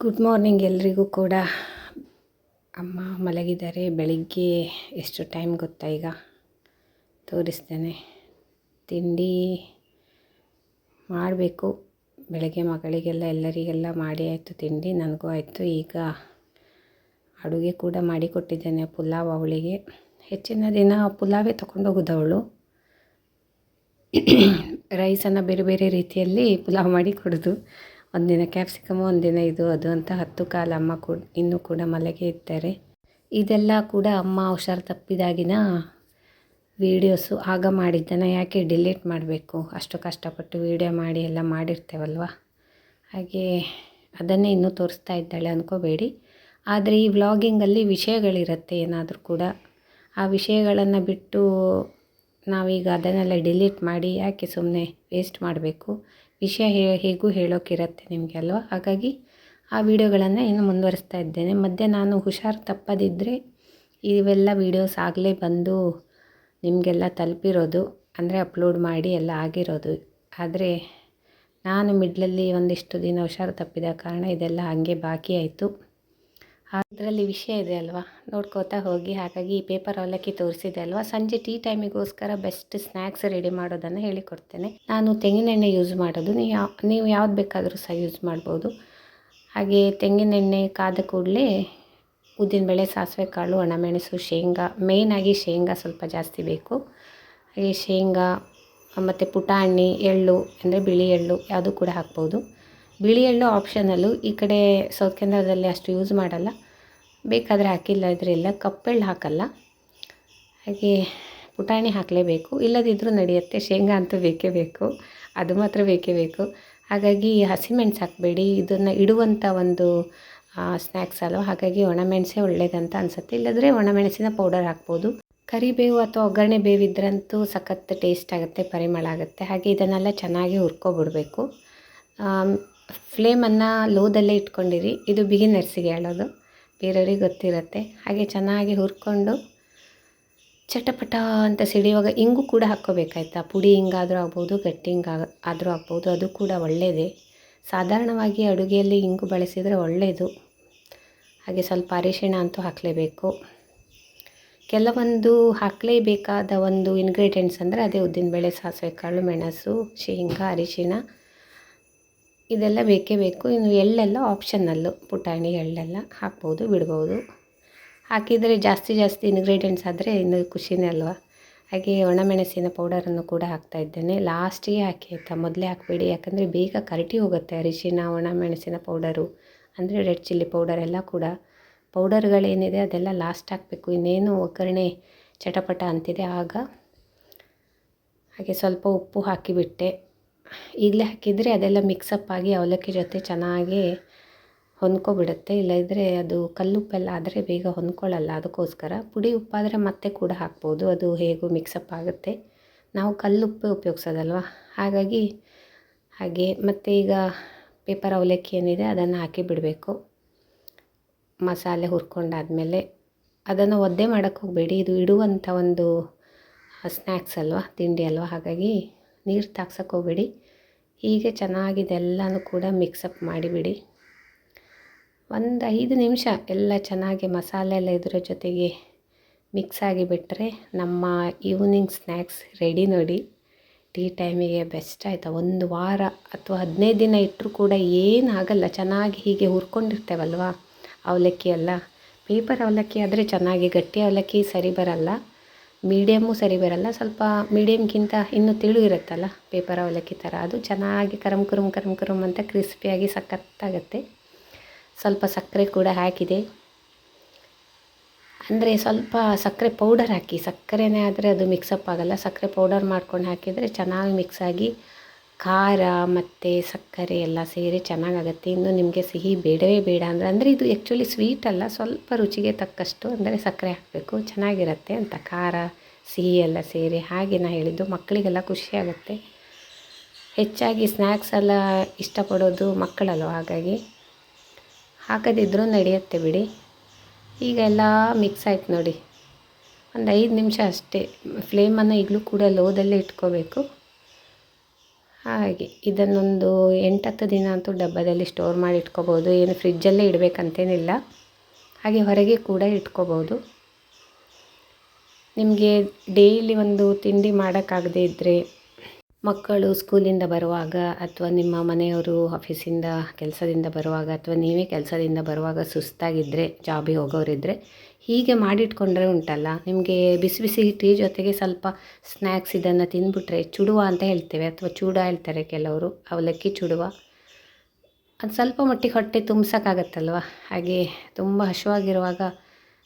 Good morning ಎಲ್ರಿಗೂ ಕೂಡ. ಅಮ್ಮ ಮಲಗಿದ್ದಾರೆ. ಬೆಳಿಗ್ಗೆ ಎಷ್ಟು ಟೈಮ್ ಗೊತ್ತಾ? ಈಗ ತೋರಿಸ್ತೇನೆ. ತಿಂಡಿ ಮಾಡಬೇಕು. ಬೆಳಗ್ಗೆ ಮಗಳಿಗೆಲ್ಲ ಎಲ್ಲರಿಗೆಲ್ಲ ಮಾಡಿ ಆಯಿತು ತಿಂಡಿ, ನನಗೂ ಆಯಿತು. ಈಗ ಅಡುಗೆ ಕೂಡ ಮಾಡಿಕೊಟ್ಟಿದ್ದೇನೆ. ಪುಲಾವ್ ಅವಳಿಗೆ. ಹೆಚ್ಚಿನ ದಿನ ಪುಲಾವೇ ತೊಗೊಂಡೋಗೋದು ಅವಳು. ರೈಸನ್ನು ಬೇರೆ ಬೇರೆ ರೀತಿಯಲ್ಲಿ ಪುಲಾವ್ ಮಾಡಿ ಕೊಡೋದು. ಒಂದಿನ ಕ್ಯಾಪ್ಸಿಕಮು, ಒಂದಿನ ಇದು ಅದು ಅಂತ 10 ಕಾಲ ಅಮ್ಮ ಇನ್ನೂ ಕೂಡ ಮಲಗೆ ಇದ್ದಾರೆ. ಇದೆಲ್ಲ ಕೂಡ ಅಮ್ಮ ಹುಷಾರು ತಪ್ಪಿದಾಗಿನ ವೀಡಿಯೋಸು. ಆಗ ಮಾಡಿದ್ದನ್ನು ಯಾಕೆ ಡಿಲೀಟ್ ಮಾಡಬೇಕು? ಅಷ್ಟು ಕಷ್ಟಪಟ್ಟು ವೀಡಿಯೋ ಮಾಡಿ ಎಲ್ಲ ಮಾಡಿರ್ತೇವಲ್ವ, ಹಾಗೆ ಅದನ್ನೇ ಇನ್ನೂ ತೋರಿಸ್ತಾ ಇದ್ದಾಳೆ ಅಂದ್ಕೋಬೇಡಿ. ಆದರೆ ಈ ವ್ಲಾಗಿಂಗಲ್ಲಿ ವಿಷಯಗಳಿರುತ್ತೆ ಏನಾದರೂ ಕೂಡ. ಆ ವಿಷಯಗಳನ್ನು ಬಿಟ್ಟು ನಾವೀಗ ಅದನ್ನೆಲ್ಲ ಡಿಲೀಟ್ ಮಾಡಿ ಯಾಕೆ ಸುಮ್ಮನೆ ವೇಸ್ಟ್ ಮಾಡಬೇಕು? ವಿಷಯ ಹೇಗೂ ಹೇಳೋಕ್ಕಿರುತ್ತೆ ನಿಮಗೆ ಅಲ್ವ. ಹಾಗಾಗಿ ಆ ವಿಡಿಯೋಗಳನ್ನು ಇನ್ನು ಮುಂದುವರಿಸ್ತಾ ಇದ್ದೇನೆ. ಮಧ್ಯೆ ನಾನು ಹುಷಾರು ತಪ್ಪದಿದ್ದರೆ ಇವೆಲ್ಲ ವೀಡಿಯೋಸ್ ಆಗಲೇ ಬಂದು ನಿಮಗೆಲ್ಲ ತಲುಪಿರೋದು, ಅಂದರೆ ಅಪ್ಲೋಡ್ ಮಾಡಿ ಎಲ್ಲ ಆಗಿರೋದು. ಆದರೆ ನಾನು ಮಿಡ್ಲಲ್ಲಿ ಒಂದಿಷ್ಟು ದಿನ ಹುಷಾರು ತಪ್ಪಿದ ಕಾರಣ ಇದೆಲ್ಲ ಹಾಗೆ ಬಾಕಿ ಆಯಿತು. ಅದರಲ್ಲಿ ವಿಷಯ ಇದೆ ಅಲ್ವಾ, ನೋಡ್ಕೋತಾ ಹೋಗಿ. ಹಾಗಾಗಿ ಈ ಪೇಪರ್ ಅವಲಕ್ಕಿ ತೋರಿಸಿದೆ ಅಲ್ವಾ, ಸಂಜೆ ಟೀ ಟೈಮಿಗೋಸ್ಕರ ಬೆಸ್ಟ್ ಸ್ನ್ಯಾಕ್ಸ್ ರೆಡಿ ಮಾಡೋದನ್ನು ಹೇಳಿಕೊಡ್ತೇನೆ. ನಾನು ತೆಂಗಿನೆಣ್ಣೆ ಯೂಸ್ ಮಾಡೋದು. ನೀವು ಯಾವ್ದು ಬೇಕಾದರೂ ಸಹ ಯೂಸ್ ಮಾಡ್ಬೋದು. ಹಾಗೆ ತೆಂಗಿನೆಣ್ಣೆ ಕಾದ ಕೂಡಲೇ ಉದ್ದಿನಬೇಳೆ, ಸಾಸಿವೆ ಕಾಳು, ಒಣಮೆಣಸು, ಶೇಂಗಾ, ಮೇಯ್ನಾಗಿ ಶೇಂಗಾ ಸ್ವಲ್ಪ ಜಾಸ್ತಿ ಬೇಕು. ಹಾಗೆ ಶೇಂಗಾ ಮತ್ತು ಪುಟಾಣಿ, ಎಳ್ಳು ಅಂದರೆ ಬಿಳಿ ಎಳ್ಳು ಯಾವುದು ಕೂಡ ಹಾಕ್ಬೋದು. ಬಿಳಿ ಎಳ್ಳು ಆಪ್ಷನಲ್ಲು. ಈ ಕಡೆ ಸೌತ್ ಕೆನಡಾದಲ್ಲಿ ಅಷ್ಟು ಯೂಸ್ ಮಾಡಲ್ಲ, ಬೇಕಾದರೆ ಹಾಕಿಲ್ಲ ಇದ್ರಿಲ್ಲ. ಕಪ್ಪೆಳ್ಳು ಹಾಕಲ್ಲ. ಹಾಗೆ ಪುಟಾಣಿ ಹಾಕಲೇಬೇಕು, ಇಲ್ಲದಿದ್ದರೂ ನಡೆಯುತ್ತೆ. ಶೇಂಗಾ ಅಂತೂ ಬೇಕೇ ಬೇಕು, ಅದು ಮಾತ್ರ ಬೇಕೇ ಬೇಕು. ಹಾಗಾಗಿ ಹಸಿಮೆಣಸು ಹಾಕಬೇಡಿ, ಇದನ್ನು ಇಡುವಂಥ ಒಂದು ಸ್ನ್ಯಾಕ್ಸ್ ಅಲ್ವ. ಹಾಗಾಗಿ ಒಣಮೆಣಸೇ ಒಳ್ಳೇದಂತ ಅನಿಸುತ್ತೆ. ಇಲ್ಲದ್ರೆ ಒಣಮೆಣಸಿನ ಪೌಡರ್ ಹಾಕ್ಬೋದು. ಕರಿಬೇವು ಅಥವಾ ಒಗ್ಗರಣೆ ಬೇವಿದ್ರಂತೂ ಸಖತ್ ಟೇಸ್ಟ್ ಆಗುತ್ತೆ, ಪರಿಮಳ ಆಗುತ್ತೆ. ಹಾಗೆ ಇದನ್ನೆಲ್ಲ ಚೆನ್ನಾಗಿ ಹುರ್ಕೊಬಿಡಬೇಕು. ಫ್ಲೇಮನ್ನು ಲೋದಲ್ಲೇ ಇಟ್ಕೊಂಡಿರಿ. ಇದು ಬಿಗಿನರ್ಸಿಗೆ ಹೇಳೋದು, ಬೇರೆಯವ್ರಿಗೆ ಗೊತ್ತಿರುತ್ತೆ. ಹಾಗೆ ಚೆನ್ನಾಗಿ ಹುರ್ಕೊಂಡು ಚಟಪಟ ಅಂತ ಸಿಡಿಯುವಾಗ ಇಂಗು ಕೂಡ ಹಾಕ್ಕೋಬೇಕಾಯ್ತಾ. ಪುಡಿ ಹಿಂಗಾದರೂ ಆಗ್ಬೋದು, ಗಟ್ಟಿ ಆದರೂ ಆಗ್ಬೋದು, ಅದು ಕೂಡ ಒಳ್ಳೆಯದೇ. ಸಾಧಾರಣವಾಗಿ ಅಡುಗೆಯಲ್ಲಿ ಇಂಗು ಬಳಸಿದರೆ ಒಳ್ಳೆಯದು. ಹಾಗೆ ಸ್ವಲ್ಪ ಅರಿಶಿಣ ಅಂತೂ ಹಾಕಲೇಬೇಕು. ಕೆಲವೊಂದು ಹಾಕಲೇಬೇಕಾದ ಒಂದು ಇಂಗ್ರೀಡಿಯೆಂಟ್ಸ್ ಅಂದರೆ ಅದೇ ಉದ್ದಿನಬೇಳೆ, ಸಾಸಿವೆ ಕಾಳು, ಮೆಣಸು, ಶೇಂಗಾ, ಅರಿಶಿಣ, ಇದೆಲ್ಲ ಬೇಕೇ ಬೇಕು. ಇನ್ನು ಎಳ್ಳೆಲ್ಲ ಆಪ್ಷನಲ್ಲು. ಪುಟಾಣಿ ಎಳ್ಳೆಲ್ಲ ಹಾಕ್ಬೋದು, ಬಿಡ್ಬೋದು. ಹಾಕಿದರೆ ಜಾಸ್ತಿ ಇಂಗ್ರೀಡಿಯೆಂಟ್ಸ್ ಆದರೆ ಇನ್ನು ಖುಷಿನೇ ಅಲ್ವಾ. ಹಾಗೆ ಒಣಮೆಣಸಿನ ಪೌಡರನ್ನು ಕೂಡ ಹಾಕ್ತಾಯಿದ್ದೇನೆ. ಲಾಸ್ಟಿಗೆ ಹಾಕಿ ಆಯಿತಾ, ಮೊದಲೇ ಹಾಕಬೇಡಿ. ಯಾಕಂದರೆ ಬೇಗ ಕರಟಿ ಹೋಗುತ್ತೆ ಅರಿಶಿನ, ಒಣಮೆಣಸಿನ ಪೌಡರು, ಅಂದರೆ ರೆಡ್ ಚಿಲ್ಲಿ ಪೌಡರ್ ಎಲ್ಲ ಕೂಡ. ಪೌಡರ್ಗಳೇನಿದೆ ಅದೆಲ್ಲ ಲಾಸ್ಟ್ ಹಾಕಬೇಕು. ಇನ್ನೇನು ಒಗ್ಗರಣೆ ಚಟಪಟ ಅಂತಿದೆ ಆಗ. ಹಾಗೆ ಸ್ವಲ್ಪ ಉಪ್ಪು ಹಾಕಿಬಿಟ್ಟೆ. ಈಗಲೇ ಹಾಕಿದರೆ ಅದೆಲ್ಲ ಮಿಕ್ಸಪ್ ಆಗಿ ಅವಲಕ್ಕಿ ಜೊತೆ ಚೆನ್ನಾಗಿ ಹೊಂದ್ಕೊಬಿಡುತ್ತೆ. ಇಲ್ಲದಿದ್ದರೆ ಅದು ಕಲ್ಲುಪ್ಪೆಲ್ಲ ಆದರೆ ಬೇಗ ಹೊಂದ್ಕೊಳ್ಳಲ್ಲ. ಅದಕ್ಕೋಸ್ಕರ ಪುಡಿ ಉಪ್ಪಾದರೆ ಮತ್ತೆ ಕೂಡ ಹಾಕ್ಬೋದು, ಅದು ಹೇಗೂ ಮಿಕ್ಸಪ್ ಆಗುತ್ತೆ. ನಾವು ಕಲ್ಲುಪ್ಪೆ ಉಪಯೋಗಿಸೋದಲ್ವ, ಹಾಗಾಗಿ ಹಾಗೆ. ಮತ್ತು ಈಗ ಪೇಪರ್ ಅವಲಕ್ಕಿ ಏನಿದೆ ಅದನ್ನು ಹಾಕಿ ಬಿಡಬೇಕು. ಮಸಾಲೆ ಹುರ್ಕೊಂಡಾದಮೇಲೆ ಅದನ್ನು ಒದ್ದೆ ಮಾಡೋಕ್ಕೆ ಹೋಗಬೇಡಿ. ಇದು ಇಡುವಂಥ ಒಂದು ಸ್ನ್ಯಾಕ್ಸ್ ಅಲ್ವ, ತಿಂಡಿ ಅಲ್ವ. ಹಾಗಾಗಿ ನೀರು ತಾಗ್ಸೋಕ್ಕೆ ಹೋಗಬೇಡಿ. ಹೀಗೆ ಚೆನ್ನಾಗಿದೆಲ್ಲನೂ ಕೂಡ ಮಿಕ್ಸಪ್ ಮಾಡಿಬಿಡಿ. ಒಂದು 5 ನಿಮಿಷ ಎಲ್ಲ ಚೆನ್ನಾಗಿ ಮಸಾಲೆ ಎಲ್ಲ ಇದರ ಜೊತೆಗೆ ಮಿಕ್ಸ್ ಆಗಿಬಿಟ್ರೆ ನಮ್ಮ ಈವ್ನಿಂಗ್ ಸ್ನ್ಯಾಕ್ಸ್ ರೆಡಿ ನೋಡಿ. ಟೀ ಟೈಮಿಗೆ ಬೆಸ್ಟ್ ಆಯಿತಾ. 1 ವಾರ ಅಥವಾ 15 ದಿನ ಇಟ್ಟರೂ ಕೂಡ ಏನಾಗಲ್ಲ. ಚೆನ್ನಾಗಿ ಹೀಗೆ ಹುರ್ಕೊಂಡಿರ್ತೇವಲ್ವ ಅವಲಕ್ಕಿ ಎಲ್ಲ. ಪೇಪರ್ ಅವಲಕ್ಕಿ ಆದರೆ ಚೆನ್ನಾಗಿ, ಗಟ್ಟಿ ಅವಲಕ್ಕಿ ಸರಿ ಬರಲ್ಲ, ಮೀಡಿಯಮ್ಮು ಸರಿ ಬರಲ್ಲ. ಸ್ವಲ್ಪ ಮೀಡಿಯಮ್ಗಿಂತ ಇನ್ನೂ ತಿಳು ಇರುತ್ತಲ್ಲ ಪೇಪರ್ ಅವಲಕ್ಕಿ ಥರ, ಅದು ಚೆನ್ನಾಗಿ ಕರಮ್ ಕುರುಮ್ ಅಂತ ಕ್ರಿಸ್ಪಿಯಾಗಿ ಸಖತ್ತಾಗತ್ತೆ. ಸ್ವಲ್ಪ ಸಕ್ಕರೆ ಕೂಡ ಹಾಕಿದೆ. ಅಂದರೆ ಸ್ವಲ್ಪ ಸಕ್ಕರೆ ಪೌಡರ್ ಹಾಕಿ, ಸಕ್ಕರೆನೇ ಆದರೆ ಅದು ಮಿಕ್ಸಪ್ ಆಗಲ್ಲ. ಸಕ್ಕರೆ ಪೌಡರ್ ಮಾಡ್ಕೊಂಡು ಹಾಕಿದರೆ ಚೆನ್ನಾಗಿ ಮಿಕ್ಸ್ ಆಗಿ ಖಾರ ಮತ್ತು ಸಕ್ಕರೆ ಎಲ್ಲ ಸೇರಿ ಚೆನ್ನಾಗಾಗತ್ತೆ. ಇನ್ನು ನಿಮಗೆ ಸಿಹಿ ಬೇಡವೇ ಬೇಡ ಅಂದರೆ ಇದು ಆ್ಯಕ್ಚುಲಿ ಸ್ವೀಟ್ ಅಲ್ಲ, ಸ್ವಲ್ಪ ರುಚಿಗೆ ತಕ್ಕಷ್ಟು ಅಂದರೆ ಸಕ್ಕರೆ ಹಾಕಬೇಕು, ಚೆನ್ನಾಗಿರುತ್ತೆ ಅಂತ. ಖಾರ ಸಿಹಿ ಎಲ್ಲ ಸೇರಿ ಹಾಗೆ ನಾನು ಹೇಳಿದ್ದು. ಮಕ್ಕಳಿಗೆಲ್ಲ ಖುಷಿಯಾಗುತ್ತೆ. ಹೆಚ್ಚಾಗಿ ಸ್ನ್ಯಾಕ್ಸ್ ಎಲ್ಲ ಇಷ್ಟಪಡೋದು ಮಕ್ಕಳಲ್ವ, ಹಾಗಾಗಿ ಹಾಕದಿದ್ದರೂ ನಡೆಯುತ್ತೆ ಬಿಡಿ. ಈಗ ಎಲ್ಲ ಮಿಕ್ಸ್ ಆಯ್ತು ನೋಡಿ. ಒಂದು 5 ನಿಮಿಷ ಅಷ್ಟೇ. ಫ್ಲೇಮನ್ನು ಈಗಲೂ ಕೂಡ ಲೋದಲ್ಲೇ ಇಟ್ಕೋಬೇಕು. ಹಾಗೆ ಇದನ್ನೊಂದು 8-10 ದಿನ ಅಂತೂ ಡಬ್ಬದಲ್ಲಿ ಸ್ಟೋರ್ ಮಾಡಿ ಇಟ್ಕೋಬೋದು. ಏನು ಫ್ರಿಜ್ಜಲ್ಲೇ ಇಡಬೇಕಂತೇನಿಲ್ಲ, ಹಾಗೆ ಹೊರಗೆ ಕೂಡ ಇಟ್ಕೋಬೋದು. ನಿಮಗೆ ಡೈಲಿ ಒಂದು ತಿಂಡಿ ಮಾಡೋಕ್ಕಾಗದೇ ಇದ್ದರೆ, ಮಕ್ಕಳು ಸ್ಕೂಲಿಂದ ಬರುವಾಗ ಅಥವಾ ನಿಮ್ಮ ಮನೆಯವರು ಆಫೀಸಿಂದ ಕೆಲಸದಿಂದ ಬರುವಾಗ ಅಥವಾ ನೀವೇ ಕೆಲಸದಿಂದ ಬರುವಾಗ ಸುಸ್ತಾಗಿದ್ದರೆ, ಜಾಬಿಗೆ ಹೋಗೋರಿದ್ದರೆ ಹೀಗೆ ಮಾಡಿಟ್ಕೊಂಡ್ರೆ ಉಂಟಲ್ಲ, ನಿಮಗೆ ಬಿಸಿ ಬಿಸಿ ಟೀ ಜೊತೆಗೆ ಸ್ವಲ್ಪ ಸ್ನ್ಯಾಕ್ಸ್ ಇದನ್ನು ತಿಂದ್ಬಿಟ್ರೆ, ಚುಡುವ ಅಂತ ಹೇಳ್ತೇವೆ ಅಥವಾ ಚೂಡ ಹೇಳ್ತಾರೆ ಕೆಲವರು, ಅವಲಕ್ಕಿ ಚುಡುವ, ಅದು ಸ್ವಲ್ಪ ಮಟ್ಟಿಗೆ ಹೊಟ್ಟೆ ತುಂಬಿಸೋಕ್ಕಾಗತ್ತಲ್ವ. ಹಾಗೆ ತುಂಬ ಹಸಿವಾಗಿರುವಾಗ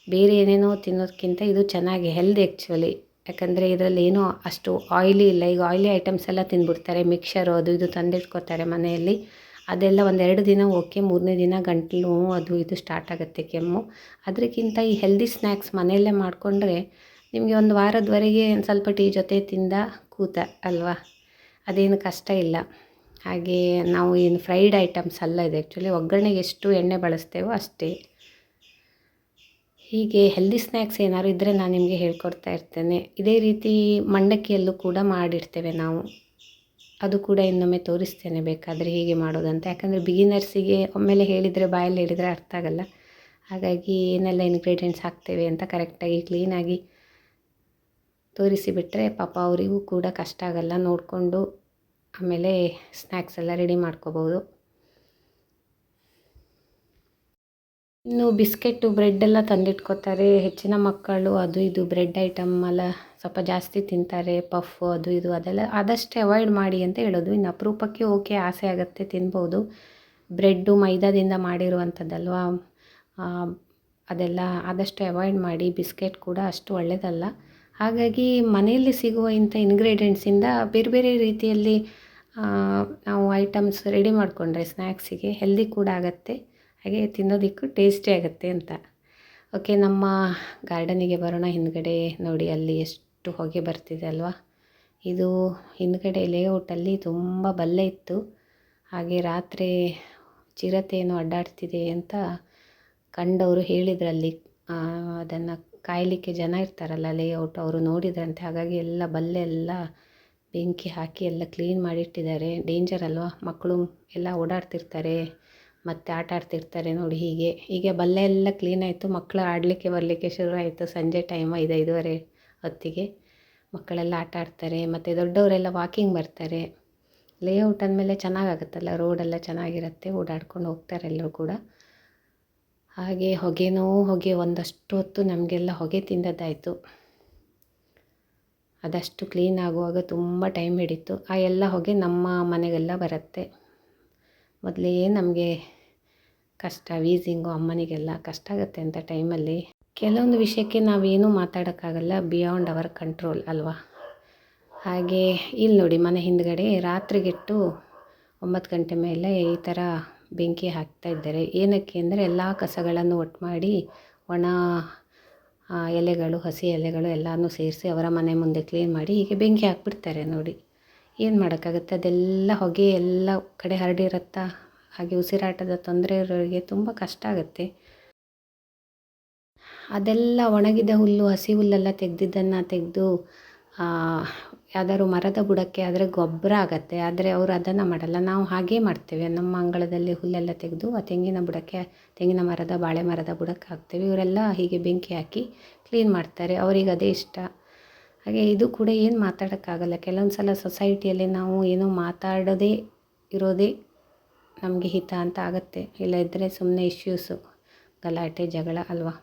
ಬೇರೆ ಏನೇನೋ ತಿನ್ನೋದಕ್ಕಿಂತ ಇದು ಚೆನ್ನಾಗಿ ಹೆಲ್ದಿ ಆ್ಯಕ್ಚುಲಿ. ಯಾಕಂದರೆ ಇದರಲ್ಲಿ ಏನೋ ಅಷ್ಟು ಆಯಿಲಿ ಇಲ್ಲ. ಈಗ ಆಯಿಲಿ ಐಟಮ್ಸ್ ಎಲ್ಲ ತಿಂದ್ಬಿಡ್ತಾರೆ, ಮಿಕ್ಸರು ಅದು ಇದು ತಂದಿಟ್ಕೋತಾರೆ ಮನೆಯಲ್ಲಿ. ಅದೆಲ್ಲ 1-2 ದಿನ ಓಕೆ, 3ನೇ ದಿನ ಗಂಟಲು ಅದು ಇದು ಸ್ಟಾರ್ಟ್ ಆಗುತ್ತೆ, ಕೆಮ್ಮು. ಅದಕ್ಕಿಂತ ಈ ಹೆಲ್ದಿ ಸ್ನ್ಯಾಕ್ಸ್ ಮನೆಯಲ್ಲೇ ಮಾಡಿಕೊಂಡ್ರೆ ನಿಮಗೆ ಒಂದು ವಾರದವರೆಗೆ ಒಂದು ಸ್ವಲ್ಪ ಟೀ ಜೊತೆ ತಿಂದ ಕೂತ ಅಲ್ವಾ, ಅದೇನು ಕಷ್ಟ ಇಲ್ಲ. ಹಾಗೆ ನಾವು ಏನು ಫ್ರೈಡ್ ಐಟಮ್ಸ್ ಅಲ್ಲ ಇದು, ಆ್ಯಕ್ಚುಲಿ ಒಗ್ಗರಣೆಗೆ ಎಷ್ಟು ಎಣ್ಣೆ ಬಳಸ್ತೇವೋ ಅಷ್ಟೇ. ಹೀಗೆ ಹೆಲ್ದಿ ಸ್ನ್ಯಾಕ್ಸ್ ಏನಾದ್ರು ಇದ್ದರೆ ನಾನು ನಿಮಗೆ ಹೇಳ್ಕೊಡ್ತಾ ಇರ್ತೇನೆ. ಇದೇ ರೀತಿ ಮಂಡಕ್ಕಿಯಲ್ಲೂ ಕೂಡ ಮಾಡಿಡ್ತೇವೆ ನಾವು, ಅದು ಕೂಡ ಇನ್ನೊಮ್ಮೆ ತೋರಿಸ್ತೇನೆ ಬೇಕಾದರೆ ಹೇಗೆ ಮಾಡೋದಂತ. ಯಾಕಂದರೆ ಬಿಗಿನರ್ಸಿಗೆ ಒಮ್ಮೆಲೆ ಹೇಳಿದರೆ, ಬಾಯಲ್ಲಿ ಹೇಳಿದರೆ ಅರ್ಥ ಆಗಲ್ಲ. ಹಾಗಾಗಿ ಏನೆಲ್ಲ ಇಂಗ್ರೀಡಿಯೆಂಟ್ಸ್ ಹಾಕ್ತೇವೆ ಅಂತ ಕರೆಕ್ಟಾಗಿ ಕ್ಲೀನಾಗಿ ತೋರಿಸಿಬಿಟ್ರೆ ಪಾಪ ಅವರಿಗೂ ಕೂಡ ಕಷ್ಟ ಆಗಲ್ಲ, ನೋಡಿಕೊಂಡು ಆಮೇಲೆ ಸ್ನ್ಯಾಕ್ಸ್ ಎಲ್ಲ ರೆಡಿ ಮಾಡ್ಕೋಬೋದು. ಇನ್ನು ಬಿಸ್ಕೆಟು ಬ್ರೆಡ್ಡೆಲ್ಲ ತಂದಿಟ್ಕೋತಾರೆ ಹೆಚ್ಚಿನ ಮಕ್ಕಳು. ಅದು ಇದು ಬ್ರೆಡ್ ಐಟಮ್ ಎಲ್ಲ ಸ್ವಲ್ಪ ಜಾಸ್ತಿ ತಿಂತಾರೆ, ಪಫ್ಫು ಅದು ಇದು ಅದೆಲ್ಲ ಆದಷ್ಟು ಅವಾಯ್ಡ್ ಮಾಡಿ ಅಂತ ಹೇಳೋದು. ಇನ್ನು ಅಪರೂಪಕ್ಕೆ ಓಕೆ, ಆಸೆ ಆಗುತ್ತೆ ತಿನ್ಬೋದು. ಬ್ರೆಡ್ಡು ಮೈದಾದಿಂದ ಮಾಡಿರುವಂಥದ್ದಲ್ವ, ಅದೆಲ್ಲ ಆದಷ್ಟು ಅವಾಯ್ಡ್ ಮಾಡಿ. ಬಿಸ್ಕೆಟ್ ಕೂಡ ಅಷ್ಟು ಒಳ್ಳೆಯದಲ್ಲ. ಹಾಗಾಗಿ ಮನೆಯಲ್ಲಿ ಸಿಗುವ ಇಂಥ ಇಂಗ್ರೀಡಿಯೆಂಟ್ಸಿಂದ ಬೇರೆ ಬೇರೆ ರೀತಿಯಲ್ಲಿ ನಾವು ಐಟಮ್ಸ್ ರೆಡಿ ಮಾಡಿಕೊಂಡ್ರೆ ಸ್ನ್ಯಾಕ್ಸಿಗೆ ಹೆಲ್ದಿ ಕೂಡ ಆಗುತ್ತೆ, ಹಾಗೆ ತಿನ್ನೋದಕ್ಕೂ ಟೇಸ್ಟಿ ಆಗುತ್ತೆ ಅಂತ. ಓಕೆ, ನಮ್ಮ ಗಾರ್ಡನಿಗೆ ಬರೋಣ. ಹಿಂದ್ಗಡೆ ನೋಡಿ, ಅಲ್ಲಿ ಎಷ್ಟು ಹೊಗೆ ಬರ್ತಿದೆ ಅಲ್ವಾ. ಇದು ಹಿಂದ್ಗಡೆ ಲೇಔಟಲ್ಲಿ ತುಂಬ ಬಲ್ಲೆ ಇತ್ತು. ಹಾಗೆ ರಾತ್ರಿ ಚಿರತೆ ಏನೋ ಅಡ್ಡಾಡ್ತಿದೆ ಅಂತ ಕಂಡವರು ಹೇಳಿದ್ರಲ್ಲಿ, ಅದನ್ನು ಕಾಯಲಿಕ್ಕೆ ಜನ ಇರ್ತಾರಲ್ಲ ಲೇಔಟ್, ಅವರು ನೋಡಿದ್ರಂತೆ. ಹಾಗಾಗಿ ಎಲ್ಲ ಬಲ್ಲೆ ಎಲ್ಲ ಬೆಂಕಿ ಹಾಕಿ ಎಲ್ಲ ಕ್ಲೀನ್ ಮಾಡಿಟ್ಟಿದ್ದಾರೆ. ಡೇಂಜರ್ ಅಲ್ವಾ, ಮಕ್ಕಳು ಎಲ್ಲ ಓಡಾಡ್ತಿರ್ತಾರೆ ಮತ್ತು ಆಟ ಆಡ್ತಿರ್ತಾರೆ ನೋಡಿ. ಹೀಗೆ ಬಲ್ಲೆ ಎಲ್ಲ ಕ್ಲೀನ್ ಆಯಿತು. ಮಕ್ಕಳು ಆಡಲಿಕ್ಕೆ ಬರಲಿಕ್ಕೆ ಶುರು ಆಯಿತು. ಸಂಜೆ ಟೈಮ್ 5-5:30 ಹೊತ್ತಿಗೆ ಮಕ್ಕಳೆಲ್ಲ ಆಟ ಆಡ್ತಾರೆ, ಮತ್ತು ದೊಡ್ಡವರೆಲ್ಲ ವಾಕಿಂಗ್ ಬರ್ತಾರೆ. ಲೇಔಟ್ ಅಂದಮೇಲೆ ಚೆನ್ನಾಗಾಗುತ್ತಲ್ಲ, ರೋಡೆಲ್ಲ ಚೆನ್ನಾಗಿರುತ್ತೆ, ಓಡಾಡ್ಕೊಂಡು ಹೋಗ್ತಾರೆ ಎಲ್ಲರೂ ಕೂಡ. ಹಾಗೆ ಹೊಗೆ ಒಂದಷ್ಟು ಹೊತ್ತು ನಮಗೆಲ್ಲ ಹೊಗೆ ತಿಂದದ್ದಾಯಿತು. ಅದಷ್ಟು ಕ್ಲೀನ್ ಆಗುವಾಗ ತುಂಬ ಟೈಮ್ ಹಿಡಿತು. ಆ ಎಲ್ಲ ಹೊಗೆ ನಮ್ಮ ಮನೆಗೆಲ್ಲ ಬರುತ್ತೆ. ಮೊದಲೇ ನಮಗೆ ಕಷ್ಟ, ವೀಸಿಂಗು, ಅಮ್ಮನಿಗೆಲ್ಲ ಕಷ್ಟ ಆಗುತ್ತೆ ಅಂತ ಟೈಮಲ್ಲಿ. ಕೆಲವೊಂದು ವಿಷಯಕ್ಕೆ ನಾವೇನೂ ಮಾತಾಡೋಕ್ಕಾಗಲ್ಲ, ಬಿಯಾಂಡ್ ಅವರ್ ಕಂಟ್ರೋಲ್ ಅಲ್ವಾ. ಹಾಗೆ ಇಲ್ಲಿ ನೋಡಿ, ಮನೆ ಹಿಂದ್ಗಡೆ ರಾತ್ರಿಗೆಟ್ಟು 9 ಗಂಟೆ ಮೇಲೆ ಈ ಥರ ಬೆಂಕಿ ಹಾಕ್ತಾ ಇದ್ದಾರೆ. ಏನಕ್ಕೆ ಅಂದರೆ ಎಲ್ಲ ಕಸಗಳನ್ನು ಒಟ್ಟು ಮಾಡಿ, ಒಣ ಎಲೆಗಳು, ಹಸಿ ಎಲೆಗಳು ಎಲ್ಲನೂ ಸೇರಿಸಿ ಅವರ ಮನೆ ಮುಂದೆ ಕ್ಲೀನ್ ಮಾಡಿ ಹೀಗೆ ಬೆಂಕಿ ಹಾಕ್ಬಿಡ್ತಾರೆ ನೋಡಿ. ಏನು ಮಾಡೋಕ್ಕಾಗುತ್ತೆ, ಅದೆಲ್ಲ ಹೊಗೆ ಎಲ್ಲ ಕಡೆ ಹರಡಿರುತ್ತಾ. ಹಾಗೆ ಉಸಿರಾಟದ ತೊಂದರೆ ಇರೋರಿಗೆ ತುಂಬ ಕಷ್ಟ ಆಗುತ್ತೆ. ಅದೆಲ್ಲ ಒಣಗಿದ ಹುಲ್ಲು, ಹಸಿ ಹುಲ್ಲೆಲ್ಲ ತೆಗೆದಿದ್ದನ್ನು ತೆಗೆದು ಯಾವ್ದಾದ್ರು ಮರದ ಬುಡಕ್ಕೆ ಆದರೆ ಗೊಬ್ಬರ ಆಗುತ್ತೆ. ಆದರೆ ಅವರು ಅದನ್ನು ಮಾಡಲ್ಲ, ನಾವು ಹಾಗೇ ಮಾಡ್ತೇವೆ. ನಮ್ಮ ಅಂಗಳದಲ್ಲಿ ಹುಲ್ಲೆಲ್ಲ ತೆಗೆದು ಆ ತೆಂಗಿನ ಬುಡಕ್ಕೆ, ತೆಂಗಿನ ಮರದ, ಬಾಳೆ ಮರದ ಬುಡಕ್ಕೆ ಹಾಕ್ತೇವೆ. ಇವರೆಲ್ಲ ಹೀಗೆ ಬೆಂಕಿ ಹಾಕಿ ಕ್ಲೀನ್ ಮಾಡ್ತಾರೆ, ಅವರಿಗೆ ಅದೇ ಇಷ್ಟ. ಹಾಗೆ ಇದು ಕೂಡ ಏನು ಮಾತಾಡೋಕ್ಕಾಗಲ್ಲ. ಕೆಲವೊಂದು ಸಲ ಸೊಸೈಟಿಯಲ್ಲಿ ನಾವು ಏನೋ ಮಾತಾಡೋದೇ ಇರೋದೇ ನಮಗೆ ಹಿತ ಅಂತ ಆಗುತ್ತೆ. ಇಲ್ಲದಿದ್ದರೆ ಸುಮ್ಮನೆ ಇಶ್ಯೂಸು, ಗಲಾಟೆ, ಜಗಳ ಅಲ್ವಾ.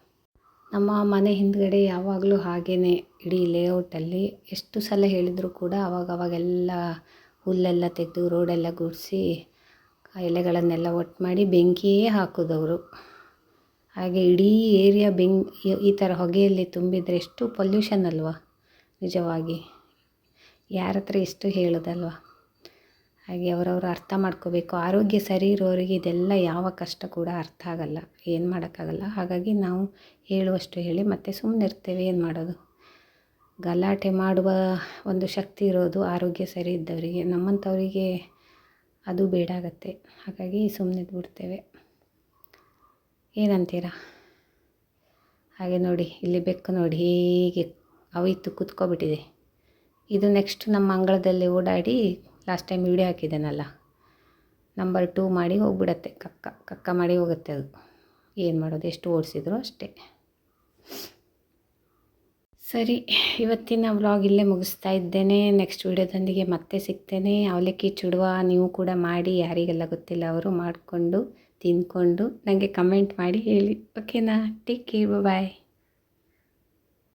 ನಮ್ಮ ಮನೆ ಹಿಂದ್ಗಡೆ ಯಾವಾಗಲೂ ಹಾಗೇ, ಇಡೀ ಲೇಔಟಲ್ಲಿ ಎಷ್ಟು ಸಲ ಹೇಳಿದರೂ ಕೂಡ ಅವಾಗೆಲ್ಲ ಹುಲ್ಲೆಲ್ಲ ತೆಗೆದು ರೋಡೆಲ್ಲ ಗುಡಿಸಿ ಎಲೆಗಳನ್ನೆಲ್ಲ ಒಟ್ಟು ಮಾಡಿ ಬೆಂಕಿಯೇ ಹಾಕೋದವರು. ಹಾಗೆ ಇಡೀ ಏರಿಯಾ ಈ ಥರ ಹೊಗೆಯಲ್ಲಿ ತುಂಬಿದರೆ ಎಷ್ಟು ಪೊಲ್ಯೂಷನ್ ಅಲ್ವಾ ನಿಜವಾಗಿ. ಯಾರ ಹತ್ರ ಎಷ್ಟು ಹೇಳೋದಲ್ವ. ಹಾಗೆ ಅವರವರು ಅರ್ಥ ಮಾಡ್ಕೋಬೇಕು. ಆರೋಗ್ಯ ಸರಿ ಇರೋರಿಗೆ ಇದೆಲ್ಲ ಯಾವ ಕಷ್ಟ ಕೂಡ ಅರ್ಥ ಆಗಲ್ಲ, ಏನು ಮಾಡೋಕ್ಕಾಗಲ್ಲ. ಹಾಗಾಗಿ ನಾವು ಹೇಳುವಷ್ಟು ಹೇಳಿ ಮತ್ತೆ ಸುಮ್ಮನೆ ಇರ್ತೇವೆ, ಏನು ಮಾಡೋದು. ಗಲಾಟೆ ಮಾಡುವ ಒಂದು ಶಕ್ತಿ ಇರೋದು ಆರೋಗ್ಯ ಸರಿ ಇದ್ದವರಿಗೆ, ನಮ್ಮಂಥವರಿಗೆ ಅದು ಬೇಡ ಆಗುತ್ತೆ. ಹಾಗಾಗಿ ಸುಮ್ಮನೆ ಬಿಡ್ತೇವೆ. ಏನಂತೀರಾ? ಹಾಗೆ ನೋಡಿ, ಇಲ್ಲಿ ಬೆಕ್ಕು ನೋಡಿ ಹೇಗೆ ಅವಿತು ಕೂತ್ಕೊಬಿಟ್ಟಿದೆ. ಇದು ನೆಕ್ಸ್ಟ್ ನಮ್ಮ ಅಂಗಳದಲ್ಲಿ ಓಡಾಡಿ ಲಾಸ್ಟ್ ಟೈಮ್ ವಿಡಿಯೋ ಹಾಕಿದ್ದೇನಲ್ಲ, ನಂಬರ್ 2 ಮಾಡಿ ಹೋಗ್ಬಿಡತ್ತೆ, ಕಕ್ಕ ಮಾಡಿ ಹೋಗುತ್ತೆ ಅದು. ಏನು ಮಾಡೋದು, ಎಷ್ಟು ಓಡಿಸಿದ್ರು ಅಷ್ಟೇ. ಸರಿ, ಇವತ್ತಿನ ವ್ಲಾಗ್ ಇಲ್ಲೇ ಮುಗಿಸ್ತಾ ಇದ್ದೇನೆ. ನೆಕ್ಸ್ಟ್ ವಿಡಿಯೋದೊಂದಿಗೆ ಮತ್ತೆ ಸಿಗ್ತೇನೆ. ಅವಲಕ್ಕಿ ಚುಡುವ ನೀವು ಕೂಡ ಮಾಡಿ, ಯಾರಿಗೆಲ್ಲ ಗೊತ್ತಿಲ್ಲ ಅವರು ಮಾಡಿಕೊಂಡು ತಿಂದ್ಕೊಂಡು ನನಗೆ ಕಮೆಂಟ್ ಮಾಡಿ ಹೇಳಿ. ಓಕೆನಾ? ಟೇಕ್ ಕೇರ್, ಬಾಯ್.